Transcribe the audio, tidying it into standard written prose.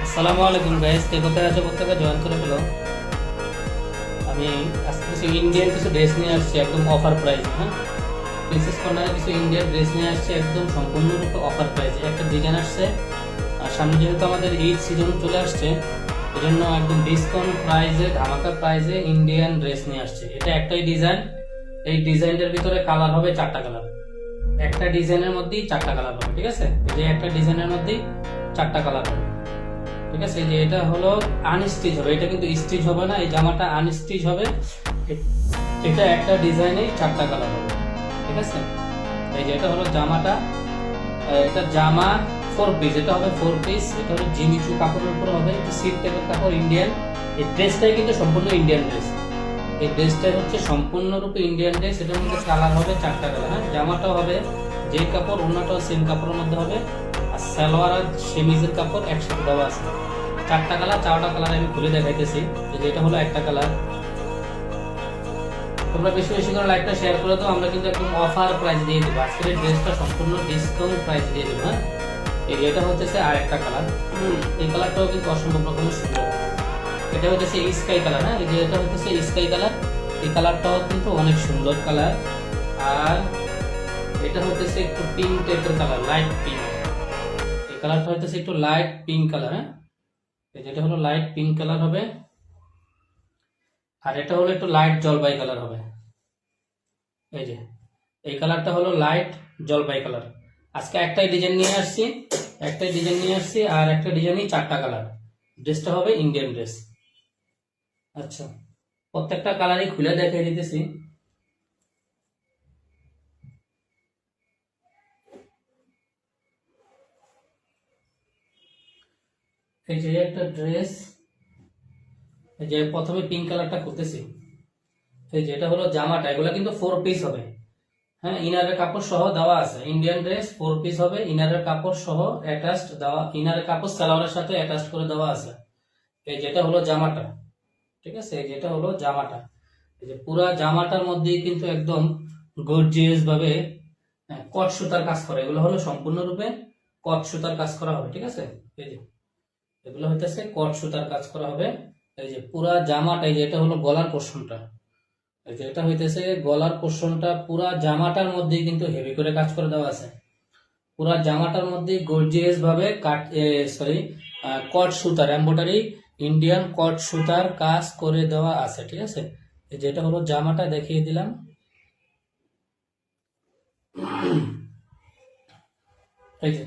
আসসালামু আলাইকুম গাইস, কে কোথায় আছে প্রত্যেকে জয়েন করে ফেলো। আমি আজকে কিছু ইন্ডিয়ান কিছু ড্রেস নিয়ে আসছি একদম অফার প্রাইসে। হ্যাঁ, প্রিন্সেস কর্নারে কিছু ইন্ডিয়ান ড্রেস নিয়ে আসছি একদম সম্পূর্ণরূপে অফার প্রাইসে। একটা ডিজাইন আসছে, আর সামনে যেহেতু আমাদের ঈদ সিজন চলে আসছে, এই জন্য একদম ডিসকাউন্ট প্রাইসে ধামাকা প্রাইসে ইন্ডিয়ান ড্রেস নিয়ে আসছে। এটা একটাই ডিজাইন, এই ডিজাইনের ভিতরে কালার হবে 4টা কালার। একটা ডিজাইনের মধ্যেই 4টা কালার হবে, ঠিক আছে? এই যে একটা ডিজাইনের মধ্যেই 4টা কালার হবে, ঠিক আছে? এই যে এটা হলো আনস্টিচ হবে, এটা কিন্তু স্টিচ হবে না, এই জামাটা আনস্টিচ হবে। এটা একটা ডিজাইনে 4টা কালার হবে, ঠিক আছে? এই যে এটা হলো জামাটা, এটা জামা 4 পিস, এটা হবে 4 পিস। এটা হলো জিমিচু কাপড়ের উপর হবে, এটা সিল্ক টাইপের কাপড়, ইন্ডিয়ান। এই ড্রেসটাই কিন্তু সম্পূর্ণ ইন্ডিয়ান ড্রেস। এই ড্রেসটাই হচ্ছে সম্পূর্ণরূপে ইন্ডিয়ান ড্রেস। এটার মধ্যে কালার হবে 4টা কালার। হ্যাঁ, জামাটাও হবে যে কাপড়, ওড়নাটাও সেম কাপড়ের মধ্যে হবে, আর সালোয়ার আর সেমিজের কাপড় একসাথে দেওয়া আছে। 4টা কালার, 4টা কালার আমি খুলে দেখাইতেছি। যেটা হলো একটা কালার। তোমরা বেশি বেশি করে লাইকটা শেয়ার করে দাও, আমরা কিন্তু একদম অফার প্রাইস দিয়ে দেবো। আজকের ড্রেসটা সম্পূর্ণ ডিসকাউন্ট প্রাইস দিয়ে দেবো। হ্যাঁ, এটা হচ্ছে আর একটা কালার। এই কালারটাও কিন্তু অসম্ভব রকমের সুন্দর। এটা হচ্ছে স্কাই কালার। হ্যাঁ, এই যে এটা হচ্ছে স্কাই কালার, এই কালারটাও কিন্তু অনেক সুন্দর কালার। আর এটা হচ্ছে একটু পিঙ্ক টাইপের কালার, লাইট পিঙ্ক। এই কালারটা হচ্ছে একটু লাইট পিঙ্ক কালার। হ্যাঁ, যেটা হলো লাইট পিঙ্ক কালার হবে, আর এটা হলো একটু লাইট জলপাই কালার হবে। এই যে এই কালারটা হলো লাইট জলপাই কালার। আজকে একটাই ডিজাইন নিয়ে আসছি, আর একটা ডিজাইনই 4টা কালার। ড্রেসটা হবে ইন্ডিয়ান ড্রেস। আচ্ছা, প্রত্যেকটা কালারই খুলে দেখিয়ে দিতেছি। এই যে একটা ড্রেস, এই যে প্রথমে পিঙ্ক কালারটা করতেছি। এই যে এটা হলো জামাটা, এগুলো কিন্তু 4 পিস হবে। হ্যাঁ, ইনারের কাপড় সহ দেওয়া আছে। ইন্ডিয়ান ড্রেস 4 পিস হবে, ইনারের কাপড় সহ অ্যাটাচড দেওয়া, ইনারের কাপড় সালোয়ারের সাথে অ্যাটাচড করে দেওয়া আছে। এই যেটা হলো জামাটা, ঠিক আছে? এই যেটা হলো জামাটা। এই যে পুরা জামাটার মধ্যেই কিন্তু একদম গর্জিয়াস ভাবে কট সুতার কাজ করা। এগুলো হলো সম্পূর্ণরূপে কট সুতার কাজ করা হবে, ঠিক আছে? এই যে এগুলো হইতেছে কট সুতার কাজ করা হবে। এই যে পুরা জামাটা, এই যে এটা হলো গলার পোর্শনটা, এই যে এটা হইতেছে গলার পোর্শনটা। পুরা জামাটার মধ্যেই কিন্তু হেভি করে কাজ করে দেওয়া আছে। পুরা জামাটার মধ্যে গর্জিয়াস ভাবে কট সুতার এমব্রয়ডারি, ইন্ডিয়ান কট সুতার কাজ করে দেওয়া আছে, ঠিক আছে? এই যেটা হলো জামাটা, দেখিয়ে দিলাম। এই যে